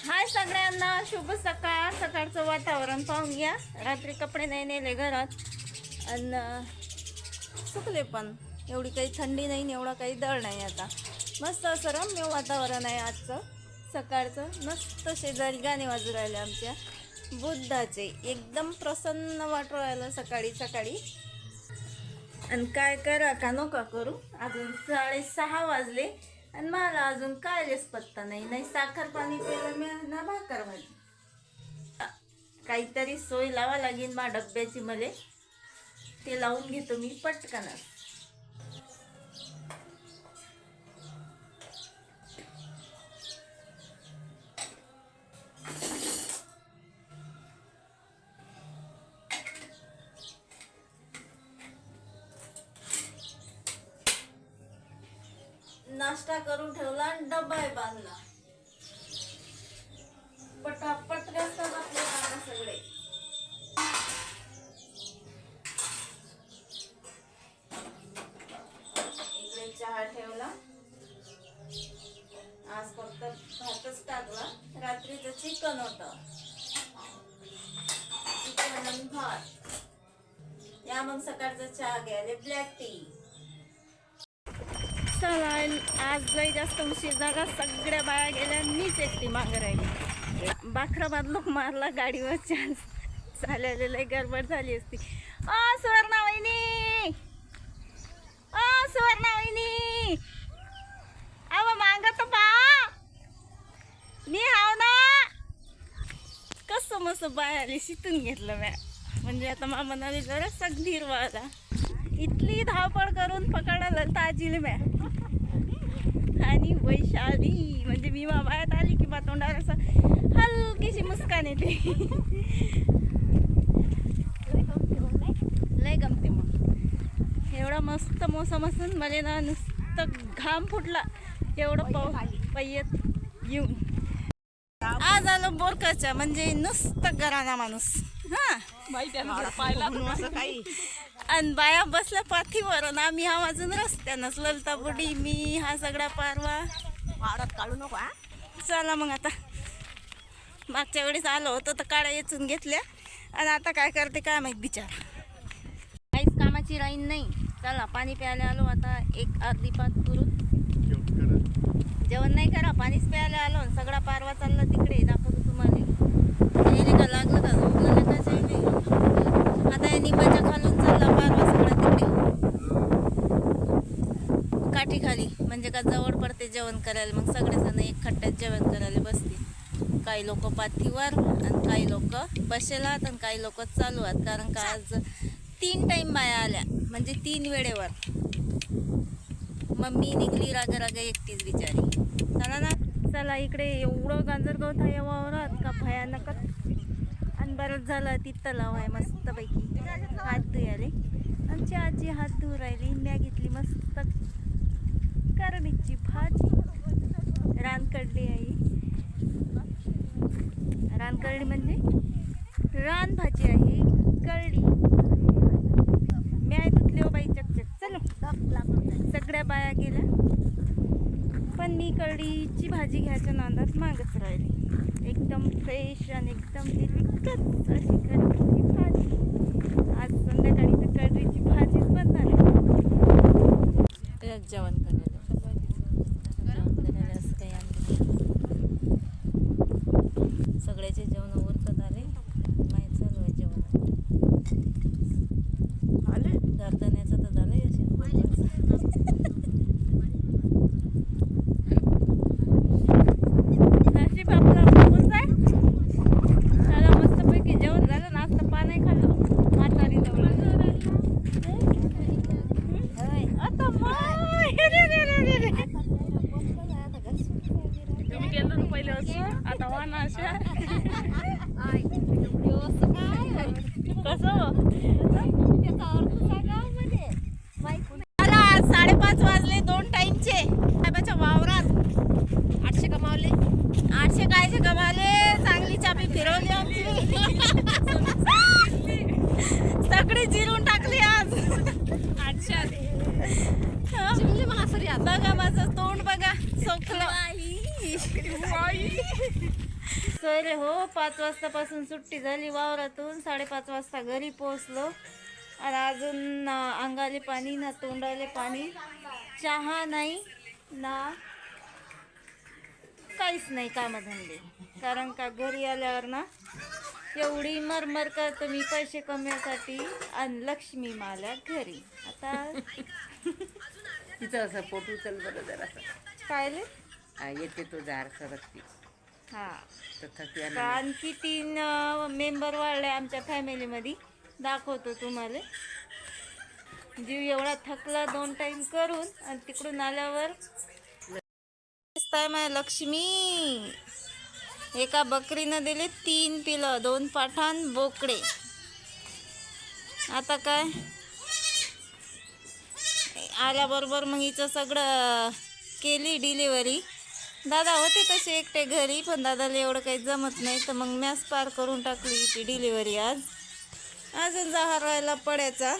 हाय सगळ्यांना, शुभ सकाळ. सकाळचं वातावरण पाहून घ्या. रात्री कपडे नाही नेले घरात आणि सुकले पण. एवढी काही थंडी नाही आणि एवढा काही दळ नाही. आता मस्त असं रम्य वातावरण आहे आजचं सकाळचं. मस्त शेजारी गाणे वाजू राहिले आमच्या बुद्धाचे. एकदम प्रसन्न वाटू राहिलं सकाळी सकाळी. आणि काय करा का नका करू, अजून 6:30 वाजले आणि मला अजून कायच पत्ता नाही. नाही साखर पाणी प्यायला मिळालं ना भाकर भाजी. काहीतरी सोय लावा लागेल मा डब्याची. मले ते लावून घेतो मी पटकन. नाश्ता करून ठेवला आणि डब्बा बांधला. पटापट असतात आपले काम सगळे. इकडे चहा ठेवला. आज फक्त भातच टाकला. रात्रीचं चिकन होतं. चिकन आणि भात. या मग सकाळचा चहा घ्यायला ब्लॅक टी. चला, आज लई जास्त उशीर झाला. सगळ्या बाया गेल्या, मीच एकटी मागं राहिली. बाखराबाद लोक मारला गाडीवर. चान्स झालेलं लई गडबड झाली असती. सुवर्णा वहिनी, सुवर्णा वहिनी, अव मांग तर पा मी हाव ना. कसं मस्त बाया आली, शितून घेतलं म्या. म्हणजे आता मामाने जरा सगधीर वाला. इथली धावपळ करून पकडायला ताजील म्या. आणि वैशाली म्हणजे मी बाबायात आली की तोंडावर असं हलकीशी मुस्कान येते. लय गमते. मग एवढा मस्त मोसम असून मला ना नुसतं घाम फुटला. एवढं पैयत येऊन आज आलो बोरकाच्या. म्हणजे नुसतं घराना माणूस. हा असं काही. आणि बाया बसल्या पाठीवर आणि आम्ही हा वाजून रस्त्यानंच. ललता बुडी, मी, हा सगळा पारवा. वावरात काढू नको. चला मग आता. मागच्या वेळेस आलो होतो तर काळ्या येचून घेतल्या आणि आता काय करते काय माहीत बिचारा. काहीच कामाची राहीन नाही. चला पाणी प्यायला आलो. आता एक अर्धी पात करून जेवण नाही करा, पाणीच प्यायला आलो. सगळा पारवा चालला तिकडे. दाखवतो तुम्हाला. यायले का लागलं का झोपलं का जायले. आता या निंबाच्या खालून चालला पारवा सगळा तिकडे काठी खाली. म्हणजे का जवळ पडते जेवण करायला. मग सगळेजण एक खट्ट्यात जेवण करायला बसतील. काही लोक पाठीवर आणि काही लोक बसेलात आणि काही लोक चालू आहेत. कारण का आज 3 टाईम बाया आल्या. म्हणजे 3 वेळेवर. मग मी निघली रागा रागा एकटीच बिचारी. चला ना. चला, इकडे एवढं गांजर गवत आहे वावरात का भयानकच. आणि बरंच झालं ती तलाव आहे मस्तपैकी. हात धुयाले आमची आजी हात धुवू राहिली. म्या घेतली मस्त करडीची भाजी. रानकडली आहे. रानकडली म्हणजे रान भाजी आहे. कळली म्या धुतली. बाई चकचक. चलो, सगळ्या बाया गेल्या पण मी कढीची भाजी घ्यायच्या नादात मागच राहिली. एकदम फ्रेश आणि एकदम हिरवीकच अशी कढीची भाजी. आज संध्याकाळी तर कढीची भाजीच बनणार आहे. जेवण करायला असं काही आणलं. सगळ्याचे जेवण उरकत आले. माहीत चालू आहे जेवण आले. गारदाण्याचं तर झालंय. असे मला 5:30 वाजले. 2 टाईमचे साहेबाच्या वावरात 800 कमावले. 800 कायचे कमावले. चांगली चापी फिरवली आमची. सगळी जिरून टाकली आज 800. बघा माझं तोंड बघा. सोखलं. सरे हो 5 वाजतापासून सुट्टी झाली वावरातून, 5:30 वाजता घरी पोहोचलो आणि अजून ना अंगाले पाणी ना तोंडाले पाणी, चहा नाही ना काहीच नाही कामधंदे. कारण का घरी आल्यावर ना एवढी मरमर करतो मी पैसे कमवण्यासाठी आणि लक्ष्मी माल्या घरी. आता तिचं असं पोट उचल बरं जरासं. पाहिले येते तो जार सरकती हा. तर थकव्या का आणखी 3 मेंबर वाढले आमच्या फॅमिलीमध्ये, दाखवतो तुम्हाला. जीव एवढा थकला 2 टाइम करून, आणि तिकडून आल्यावर दिसताय माझ्या लक्ष्मी. एका बकरीनं दिले 3 पिलं, 2 पाठान बोकडे. आता काय आल्याबरोबर मग हिचं सगळं केली डिलिव्हरी. दादा होते तसे एकटे घरी, पण दादाला एवढं काही जमत नाही, तर मग मॅस पार करून टाकली हिची डिलिव्हरी आज. अजून जहार राहायला पडायचा.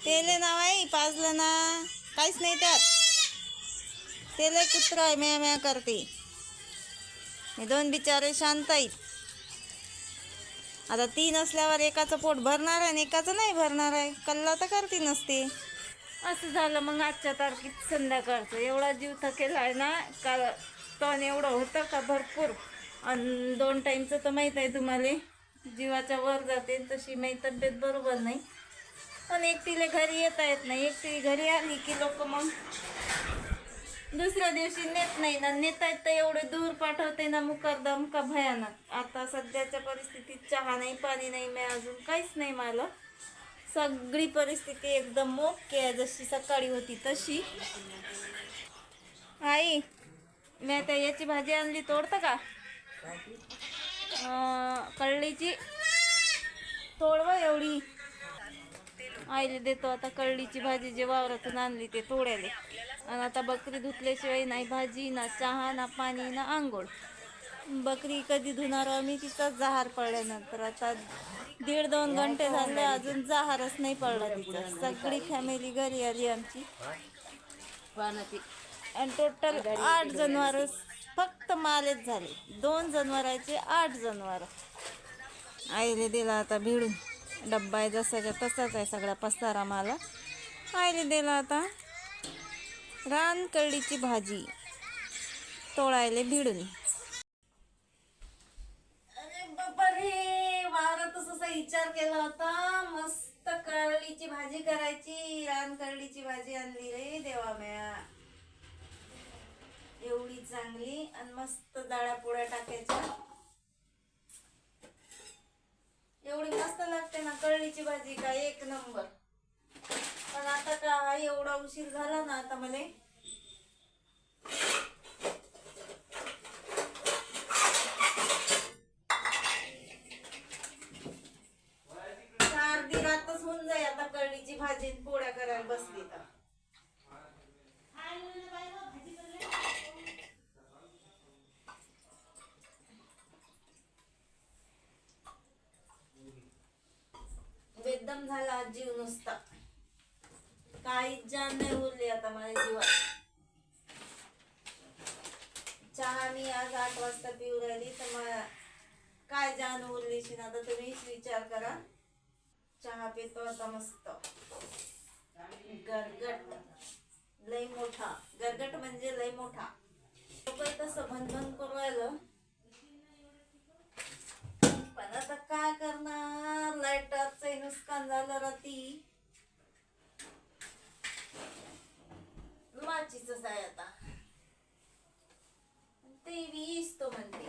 तेले नाव आहे पाजलं ना, काहीच नाही त्यात. तेले कुत्रा आहे, म्या म्या करते. हे 2 बिचारे शांत आहेत. आता 3 असल्यावर एकाचं पोट भरणार आहे आणि एकाचं नाही भरणार आहे. कल्ला तर करती नसते. असं झालं मग आजच्या तारखेत संध्याकाळचं. एवढा जीव थकेला आहे ना, का तण एवढं होतं का भरपूर. आणि 2 टाईमचं तर माहीत आहे तुम्हाला, जीवाच्या वर जाते. तशी माझी तब्येत बरोबर नाही, पण एकटीला घरी येता येत नाही. एकटी घरी आली की लोक मग दुसऱ्या दिवशी नेत नाही ना. नेता येत तर एवढे दूर पाठवते ना, मुकरदम का भयानक. आता सध्याच्या परिस्थितीत चहा नाही, पाणी नाही, मी अजून काहीच नाही. मला सगळी परिस्थिती एकदम ओके आहे, जशी सकाळी होती तशी. आई मी आता याची भाजी आणली, तोडतं का? कळलीची तोडवा एवढी. आईला देतो आता कळलीची भाजी, जे वावरातून आणली ते तोडायला. आणि आता बकरी धुतल्याशिवाय नाही भाजी, ना चहा, ना पाणी, ना आंघोळ. बकरी कधी धुणार आम्ही, तिचा जहार पडल्यानंतर. आता 1.5-2 घंटे झाले, अजून जहारच नाही पडला तिचा. सगळी फॅमिली घरी आली आमची, आणि टोटल 8 जनावर फक्त मालेच झाले. 2 जनावरांचे 8 जनावर. आईले दिला आता भिडून. डब्बा आहे जसाच्या तसाच आहे, सगळा पसारा मला. आईले दिला आता रान कळीची भाजी तोडायले भिडून. अरे बाबा रे, वावरातच असा विचार केला होता, मस्त कळीची भाजी करायची. रान कळीची भाजी आणली रे देवा म्या, एवढी चांगली. आणि मस्त डाळ्या पोळ्या टाकायच्या, एवढी मस्त लागते ना कळीची भाजी, का एक नंबर. पण आता का एवढा उशीर झाला ना, आता मला अर्धी रातच होऊन जाईल आता कळीची भाजी पोळ्या करायला बसली तर. बेदम झाला जीव नुसता, काहीच जाण नाही उरली आता माझ्या जीवात. चहा मी आज 8 वाजता पिऊ राहिली, तर मला काय जाण उरली शिन. आता तुम्हीच विचार करा. चहा पितो आता मस्त गरगट, लय मोठा गरगट, म्हणजे लय मोठा. तसं भनभन करू राहिलं, पण आता काय करणार, लाईटरचं नुकसान झालं रात्री. माचीच आहे आता, ते वीस तो म्हणते.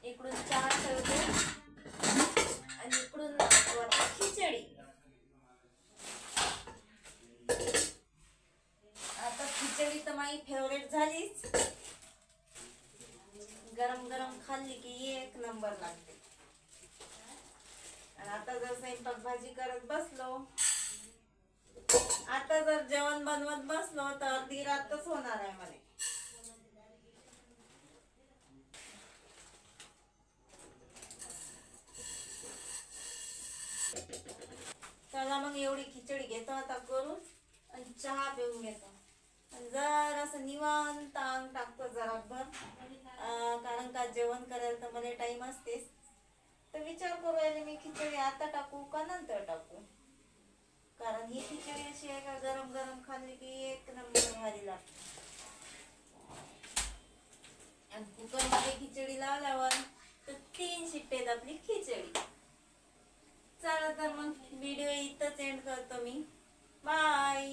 इकडून चहा ठेवते आणि इकडून खिचडी. आता खिचडी तर माझी फेवरेट झालीच. गरम गरम खाल्ली की एक नंबर लागते. आणि आता जर स्वयंपाक भाजी करत बसलो, आता जर जेवण बनवत बसलो, तर अर्धी रातच होणार आहे मला. चला मग एवढी खिचडी घेतो आता करून. आणि चहा पिऊन घेतो. आणि जर असं निवांत अंग टाकतो जराभर, कारण का जेवण करायला तर मला टाइम असतेच. तर विचार करू राहिले मी खिचडी आता टाकू का नंतर टाकू, कारण ही खिचडी अशी आहे का गरम गरम खाल्ली की एक नंबर भारी लागते. आणि कुकरमध्ये खिचडी लावल्यावर तर 3 शिट्टेत आपली खिचडी. चला तर मग व्हिडिओ इथंच एंड करतो मी. बाय.